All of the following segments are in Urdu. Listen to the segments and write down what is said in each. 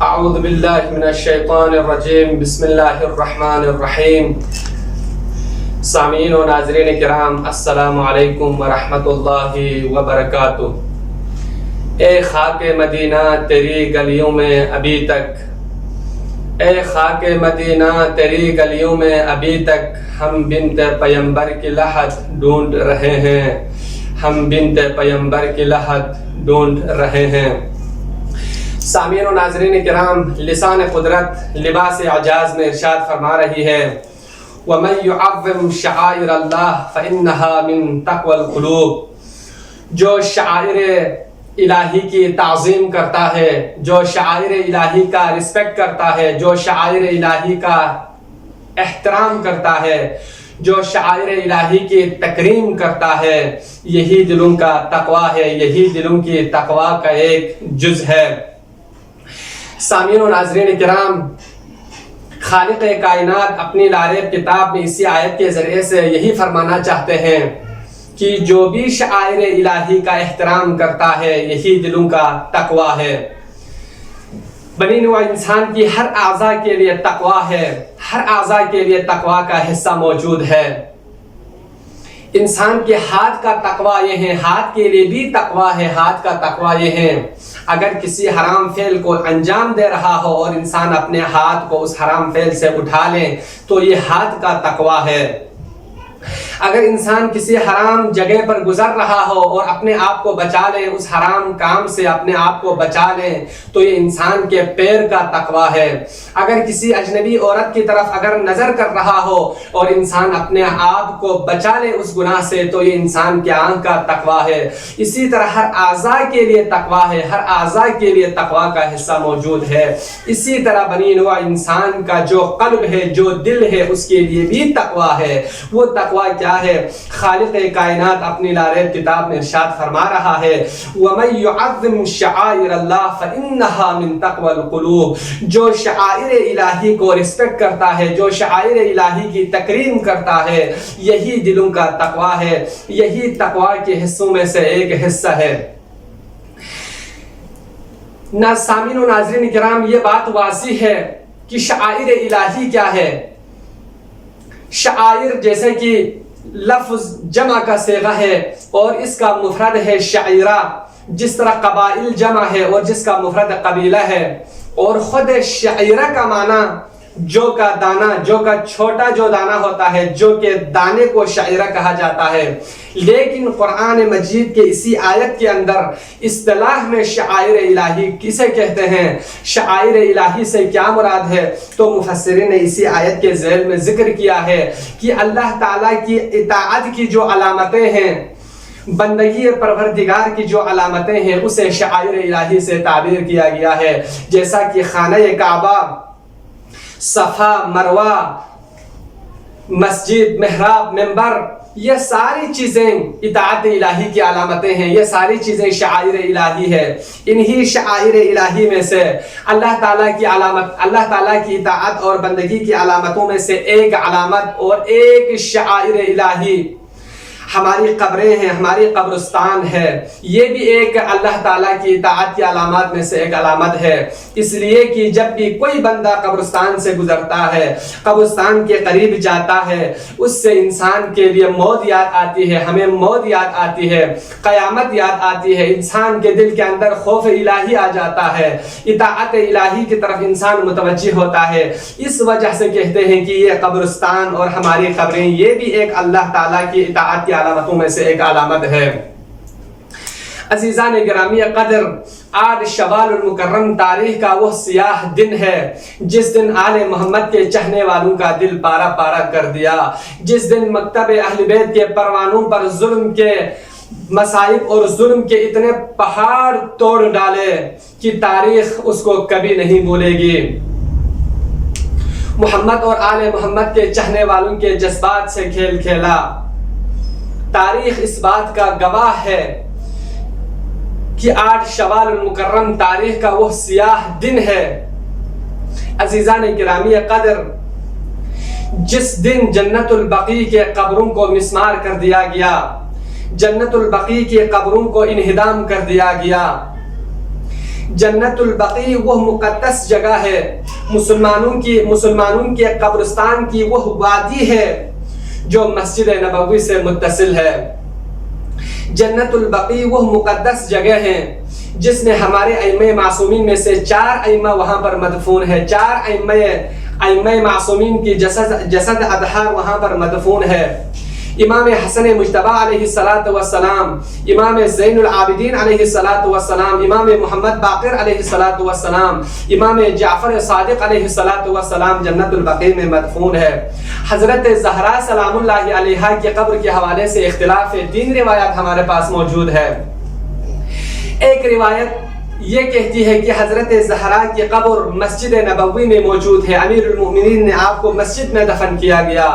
اعوذ باللہ من الشیطان الرجیم بسم اللہ الرحمن الرحیم۔ سامعین و ناظرین کرام، السلام علیکم ورحمۃ اللہ وبرکاتہ۔ اے خاک مدینہ تیری گلیوں میں ابھی تک، اے خاک مدینہ تیری گلیوں میں ابھی تک ہم بنت پیمبر کی لحد ڈھونڈ رہے ہیں، ہم بنت پیمبر کی لحد ڈھونڈ رہے ہیں۔ سامعین و ناظرین کرام، لسان قدرت لباس اعجاز میں ارشاد فرما رہی ہے وَمَن يُعَظِّمْ شَعَائِرَ اللَّهِ فَإِنَّهَا مِن تَقْوَى الْقُلُوبِ، جو شعائر الہی کی تعظیم کرتا ہے، جو شعائر الہی کا رسپیکٹ کرتا ہے، جو شعائر الہی کا احترام کرتا ہے، جو شعائر الہی کی تکریم کرتا ہے، یہی دلوں کا تقوی ہے، یہی دلوں کی تقوی کا ایک جز ہے۔ سامعین و ناظرین کرام، خالق کائنات اپنی لارب کتاب میں اسی آیت کے ذریعے سے یہی فرمانا چاہتے ہیں کہ جو بھی شعائر الہی کا احترام کرتا ہے یہی دلوں کا تقوی ہے۔ بنی نوع انسان کی ہر اعضاء کے لیے تقوی ہے، ہر اعضاء کے لیے تقوی کا حصہ موجود ہے۔ انسان کے ہاتھ کا تقوی یہ ہے، ہاتھ کے لیے بھی تقوی ہے، ہاتھ کا تقوی یہ ہے اگر کسی حرام فعل کو انجام دے رہا ہو اور انسان اپنے ہاتھ کو اس حرام فعل سے اٹھا لے تو یہ ہاتھ کا تقوی ہے۔ اگر انسان کسی حرام جگہ پر گزر رہا ہو اور اپنے آپ کو بچا لے، اس حرام کام سے اپنے آپ کو بچا لے تو یہ انسان کے پیر کا تقوی ہے۔ اگر کسی اجنبی عورت کی طرف اگر نظر کر رہا ہو اور انسان اپنے آپ کو بچا لے اس گناہ سے تو یہ انسان کے آنکھ کا تقوی ہے۔ اسی طرح ہر اعضاء کے لیے تقوی ہے، ہر اعضاء کے لیے تقوی کا حصہ موجود ہے۔ اسی طرح بنی نوع انسان کا جو قلب ہے، جو دل ہے، اس کے لیے بھی تقوی ہے۔ وہ تقوی کیا ہے؟ خالق کائنات اپنی لارب کتاب میں ارشاد فرما رہا ہے وَمَن يُعَظِّمْ شَعَائِرَ اللَّهِ فَإِنَّهَا مِن تَقْوَى الْقُلُوبِ، جو شعائر الہی کو رسپیکٹ کرتا ہے، جو شعائر الہی کی تکریم کرتا ہے، یہی دلوں کا تقوی ہے، یہی تقوی کے حصوں میں سے ایک حصہ ہے۔ سامعین و ناظرین کرام، یہ بات واضح ہے کہ شعائر الہی کیا ہے۔ شعائر جیسے کہ لفظ جمع کا صیغہ ہے اور اس کا مفرد ہے شعیرہ، جس طرح قبائل جمع ہے اور جس کا مفرد قبیلہ ہے، اور خود شعیرہ کا معنی جو کا دانہ، جو کا چھوٹا جو دانہ ہوتا ہے، جو کہ دانے کو شعیرہ کہا جاتا ہے۔ لیکن قرآن مجید کے اسی آیت کے اندر اصطلاح میں شعائر الہی کسے کہتے ہیں، شعائر الہی سے کیا مراد ہے، تو مفسرین نے اسی آیت کے ذیل میں ذکر کیا ہے کہ اللہ تعالیٰ کی اطاعت کی جو علامتیں ہیں، بندگی پروردگار کی جو علامتیں ہیں، اسے شعائر الہی سے تعبیر کیا گیا ہے۔ جیسا کہ خانہ کعبہ، صفا مروہ، مسجد، محراب، منبر، یہ ساری چیزیں اطاعت الہی کی علامتیں ہیں، یہ ساری چیزیں شعائر الہی ہے۔ انہی شعائر الہی میں سے اللہ تعالیٰ کی علامت، اللہ تعالیٰ کی اطاعت اور بندگی کی علامتوں میں سے ایک علامت اور ایک شعائر الہی ہماری قبریں ہیں، ہماری قبرستان ہے۔ یہ بھی ایک اللہ تعالیٰ کی اطاعت کی علامات میں سے ایک علامت ہے، اس لیے کہ جب بھی کوئی بندہ قبرستان سے گزرتا ہے، قبرستان کے قریب جاتا ہے، اس سے انسان کے لیے موت یاد آتی ہے، ہمیں موت یاد آتی ہے، قیامت یاد آتی ہے، انسان کے دل کے اندر خوف الہی آ جاتا ہے، اطاعت الہی کی طرف انسان متوجہ ہوتا ہے۔ اس وجہ سے کہتے ہیں کہ یہ قبرستان اور ہماری قبریں یہ بھی ایک اللہ تعالیٰ کی اطاعت کی علامتوں میں سے ایک علامت ہے۔ عزیزان گرامی قدر، آج شوال المکرم تاریخ کا وہ سیاہ دن ہے جس دن آل محمد کے چاہنے والوں کا دل پارا پارا کر دیا، جس دن مکتب اہل بیت کے پروانوں پر ظلم کے مصائب اور ظلم کے اتنے پہاڑ توڑ ڈالے کہ تاریخ اس کو کبھی نہیں بھولے گی۔ محمد اور آل محمد کے چاہنے والوں کے جذبات سے کھیل کھیلا۔ تاریخ اس بات کا گواہ ہے کہ آج شوال المکرم تاریخ کا وہ سیاہ دن ہے۔ عزیزان گرامی قدر، جس دن جنت البقیع کے قبروں کو مسمار کر دیا گیا، جنت البقیع کی قبروں کو انہدام کر دیا گیا، جنت البقیع وہ مقدس جگہ ہے، مسلمانوں کے قبرستان کی وہ وادی ہے جو مسجد نبوی سے متصل ہے۔ جنت البقیع وہ مقدس جگہ ہے جس میں ہمارے ائمہ معصومین میں سے 4 ائمہ وہاں پر مدفون ہے۔ 4 ائمہ معصومین کی جسد اطہار وہاں پر مدفون ہے۔ امام حسن مجتبی علیہ السلام، امام زین العابدین علیہ السلام، امام محمد باقر علیہ السلام، امام جعفر صادق علیہ السلام جنت البقیع میں مدفون ہے۔ حضرت زہرا سلام اللہ علیہا کی قبر کے حوالے سے اختلاف ہے۔ 3 روایات ہمارے پاس موجود ہے۔ ایک روایت یہ کہتی ہے کہ حضرت زہرا کی قبر مسجد نبوی میں موجود ہے، امیر المؤمنین نے آپ کو مسجد میں دفن کیا گیا۔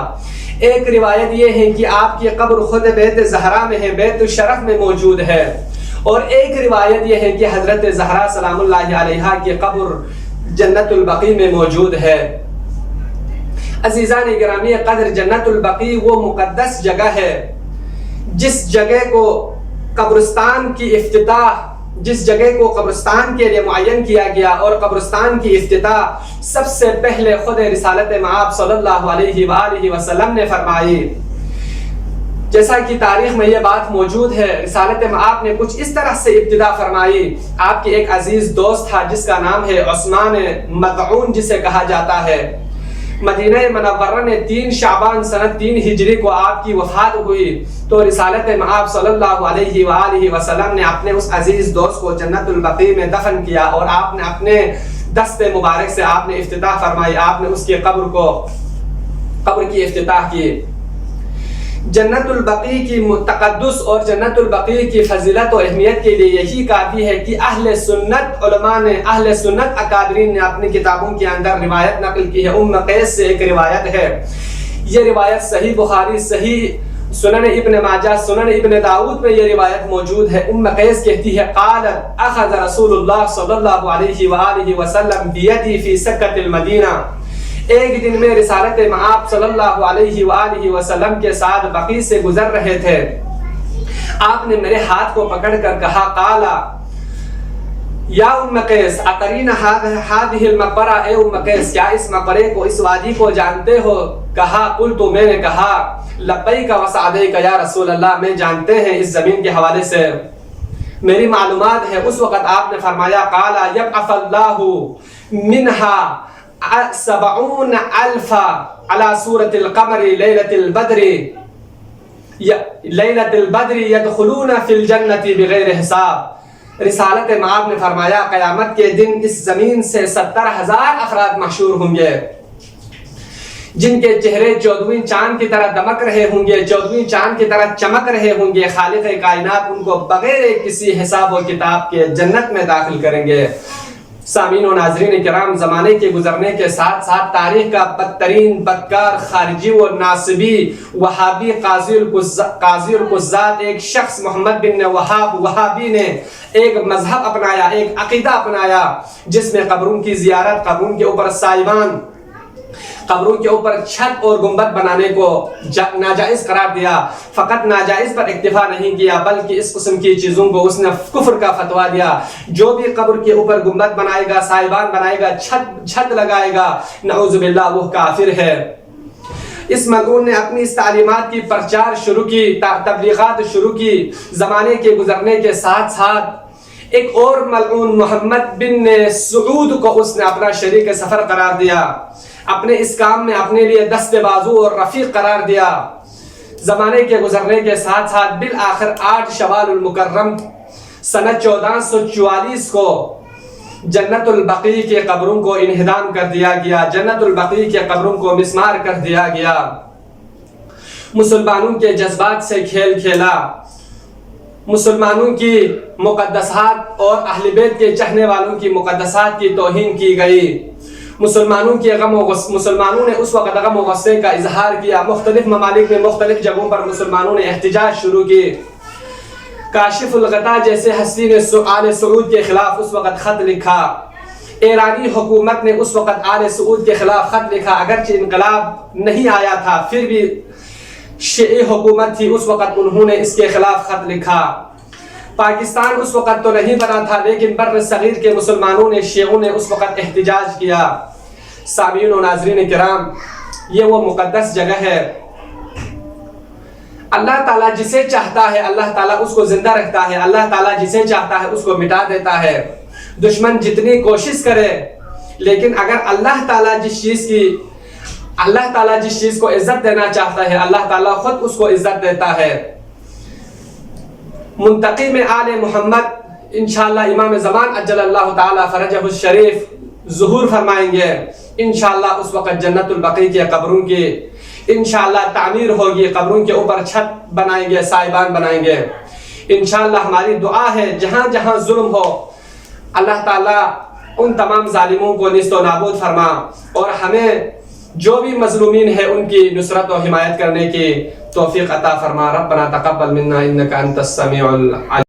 ایک روایت یہ ہے کہ آپ کی قبر خود بیت زہرا میں ہے، بیت الشرف میں موجود ہے۔ اور ایک روایت یہ ہے کہ حضرت زہرا سلام اللہ علیہا کی قبر جنت البقیع میں موجود ہے۔ عزیزان گرامی قدر، جنت البقیع وہ مقدس جگہ ہے جس جگہ کو قبرستان کے لیے معین کیا گیا، اور قبرستان کی افتتاح سب سے پہلے خود رسالت مآب صلی اللہ علیہ وآلہ وسلم نے فرمائی۔ جیسا کہ تاریخ میں یہ بات موجود ہے، رسالت مآب نے کچھ اس طرح سے ابتدا فرمائی۔ آپ کے ایک عزیز دوست تھا جس کا نام ہے عثمان مطعون، جسے کہا جاتا ہے۔ مدینہ منورہ میں 3 شعبان سنہ 3 ہجری کو آپ کی وفات ہوئی، تو رسالت مآب صلی اللہ علیہ وآلہ وسلم نے اپنے اس عزیز دوست کو جنت البقیع میں دفن کیا، اور آپ نے اپنے دست مبارک سے آپ نے افتتاح فرمائی، آپ نے اس کی قبر کی افتتاح کی۔ جنت البقیع کی تقدس اور جنت البقیع کی فضیلت و اہمیت کے لیے یہی کافی ہے کہ اہل سنت علماء نے، اہل سنت اکابرین نے اپنی کتابوں کے اندر روایت نقل کی ہے۔ قیس سے ایک روایت ہے، یہ روایت صحیح بخاری، صحیح سنن ابن ماجہ، سنن ابن داؤد میں یہ روایت موجود ہے۔ قیس کہتی ہے قالت اخذ رسول اللہ صلی اللہ علیہ وآلہ وسلم بیدی فی سکۃ المدینہ، ایک دن میں رسالت مآب صلی اللہ علیہ وآلہ وسلم کے ساتھ بقیع سے گزر رہے تھے، آپ نے میرے ہاتھ کو پکڑ کر کہا قالا یا قیس اترین هذه المقبرہ، اے قیس کیا اس مقبرے کو، اس وادی کو جانتے ہو؟ کہا قلت، میں نے کہا لبیک وسعدیک یا رسول اللہ، میں جانتے ہیں اس زمین کے حوالے سے میری معلومات ہے۔ اس وقت آپ نے فرمایا قالا یبعث اللہ منها 70,000 على سورة القمر ليلة البدر يدخلون في الجنة بغیر حساب۔ رسالت مآب نے فرمایا قیامت کے دن اس زمین سے 70,000 افراد محشور ہوں گے جن کے چہرے 14ویں چاند کی طرح دمک رہے ہوں گے، 14ویں چاند کی طرح چمک رہے ہوں گے۔ خالق کائنات ان کو بغیر کسی حساب و کتاب کے جنت میں داخل کریں گے۔ سامعین و ناظرین کرام، زمانے کے گزرنے کے ساتھ ساتھ تاریخ کا بدترین بدکار خارجی و ناصبی وہابی قاضی القضات ایک شخص محمد بن وہابی نے ایک مذہب اپنایا، ایک عقیدہ اپنایا جس میں قبروں کی زیارت، قبروں کے اوپر سائبان، قبروں کے اوپر چھت اور گنبد بنانے کو ناجائز قرار دیا۔ فقط ناجائز پر اکتفا نہیں کیا بلکہ اس قسم کی چیزوں کو اس نے کفر کا فتویٰ دیا۔ جو بھی قبر کے اوپر گنبد بنائے گا، سائبان بنائے گا، چھت لگائے گا، نعوذ باللہ وہ کافر ہے۔ اس ملعون نے اپنی اس تعلیمات کی پرچار شروع کی، تبلیغات شروع کی۔ زمانے کے گزرنے کے ساتھ ساتھ ایک اور ملعون محمد بن سعود کو اس نے اپنا شریک سفر قرار دیا، اپنے اس کام میں اپنے لیے دست بازو اور رفیق قرار دیا۔ زمانے کے گزرنے کے ساتھ ساتھ بالآخر 8 شوال المکرم سنہ 1444 کو جنت البقیع کے قبروں کو انہدام کر دیا گیا، جنت البقیع کے قبروں کو مسمار کر دیا گیا۔ مسلمانوں کے جذبات سے کھیل کھیلا، مسلمانوں کی مقدسات اور اہل بیت کے چاہنے والوں کی مقدسات کی توہین کی گئی۔ مسلمانوں نے اس وقت غم و غصے کا اظہار کیا۔ مختلف ممالک میں مختلف جگہوں پر مسلمانوں نے احتجاج شروع کی۔ کاشف الغطا جیسے ہستی نے آل سعود کے خلاف اس وقت خط لکھا۔ ایرانی حکومت نے اس وقت آل سعود کے خلاف خط لکھا، اگرچہ انقلاب نہیں آیا تھا پھر بھی شیعی حکومت تھی، اس وقت انہوں نے اس کے خلاف خط لکھا۔ پاکستان اس وقت تو نہیں بنا تھا، لیکن بر صغیر کے مسلمانوں نے، شیعوں نے اس وقت احتجاج کیا۔ سامعین و ناظرین کرام، یہ وہ مقدس جگہ ہے۔ اللہ تعالیٰ جسے چاہتا ہے اللہ تعالیٰ اس کو زندہ رکھتا ہے، اللہ تعالیٰ جسے چاہتا ہے اس کو مٹا دیتا ہے۔ دشمن جتنی کوشش کرے، لیکن اگر اللہ تعالیٰ جس چیز کو عزت دینا چاہتا ہے اللہ تعالیٰ خود اس کو عزت دیتا ہے۔ منتقم آل محمد انشاءاللہ امام زمان اجل اللہ تعالی فرجہ الشریف ظہور فرمائیں گے۔ انشاءاللہ اس وقت جنت البقیع کے قبروں کی انشاءاللہ تعمیر ہوگی، قبروں کے اوپر چھت بنائیں گے، سائبان بنائیں گے۔ انشاءاللہ ہماری دعا ہے جہاں جہاں ظلم ہو اللہ تعالیٰ ان تمام ظالموں کو نیست و نابود فرما، اور ہمیں جو بھی مظلومین ہیں ان کی نصرت و حمایت کرنے کی توفیق عطا فرما۔ ربنا تقبل منا انک انت السمیع العلیم۔